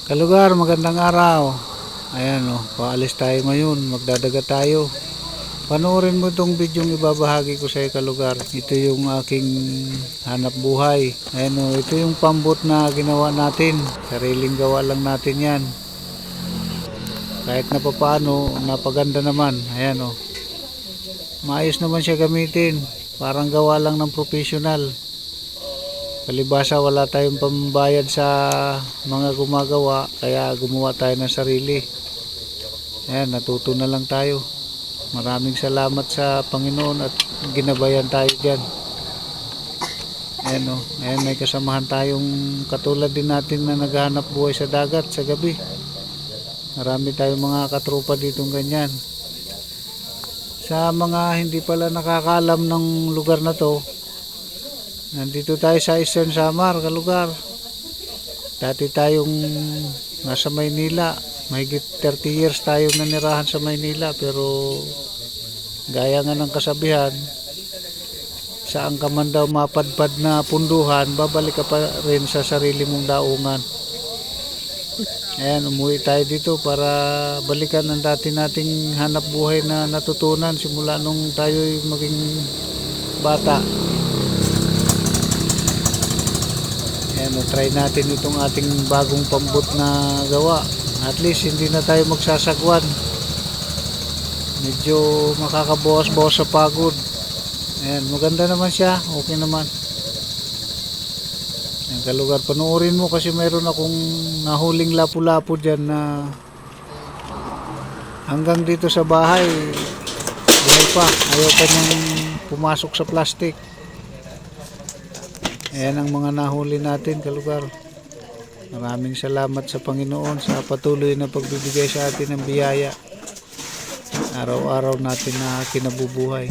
Kalugar, magandang araw. Ayan o, paalis tayo ngayon, magdadagat tayo. Panoorin mo itong video yung ibabahagi ko sa iyo, kalugar. Ito yung aking hanap buhay. Ayan o, ito yung pambot na ginawa natin. Sariling gawa lang natin yan. Kahit na papaano, napaganda naman. Ayan o, maayos naman siya gamitin. Parang gawa lang ng professional. Palibasa wala tayong pambayad sa mga gumagawa, kaya gumawa tayo ng sarili. Ayan, natuto na lang tayo. Maraming salamat sa Panginoon at ginabayan tayo dyan. Ayan o, ayan, may kasamahan tayong katulad din natin na naghahanap buhay sa dagat sa gabi. Marami tayong mga katropa ditong ganyan. Sa mga hindi pala nakakalam ng lugar na to, nandito tayo sa Eastern Samar, kalugar. Dati tayong nasa Maynila. Mahigit 30 years tayong nanirahan sa Maynila. Pero gaya nga ng kasabihan, saan ka man daw mapadpad na punduhan, babalik ka pa rin sa sarili mong daungan. Ayan, umuwi tayo dito para balikan ang dati nating hanap buhay na natutunan simula nung tayo'y maging bata. Ayan, try natin itong ating bagong pambot na gawa. At least hindi na tayo magsasagwan. Medyo makakabawas-bawas sa pagod. Ayan, maganda naman siya. Okay naman. Ayan, kalugar, panoorin mo kasi mayroon akong nahuling lapu-lapu dyan na hanggang dito sa bahay buhay pa. Ayaw pa niyang pumasok sa plastic. Ayan ang mga nahuli natin, kalugar. Maraming salamat sa Panginoon sa patuloy na pagbibigay sa atin ng biyaya. Araw-araw natin na kinabubuhay.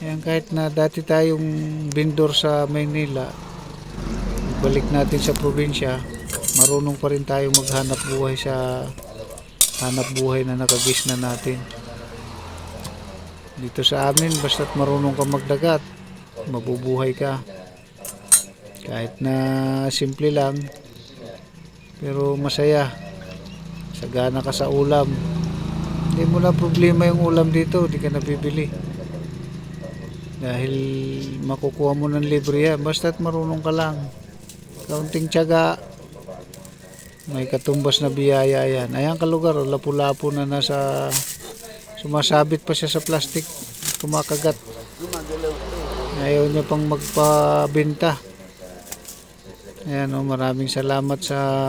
Ayan, kahit na dati tayong vendor sa Maynila, balik natin sa probinsya, marunong pa rin tayong maghanap buhay sa hanap buhay na nakagis na natin. Dito sa amin, basta't marunong ka magdagat, mabubuhay ka. Kahit na simple lang, pero masaya. Sagana ka sa ulam. Hindi mo na problema yung ulam dito, hindi ka nabibili. Dahil makukuha mo ng libre yan, basta't marunong ka lang. Kaunting tiyaga, may katumbas na biyaya yan. Ayan, kalugar, lapu-lapu na nasa, sumasabit pa siya sa plastic, kumakagat. Ayaw niya pang magpabenta. Ayan o, maraming salamat sa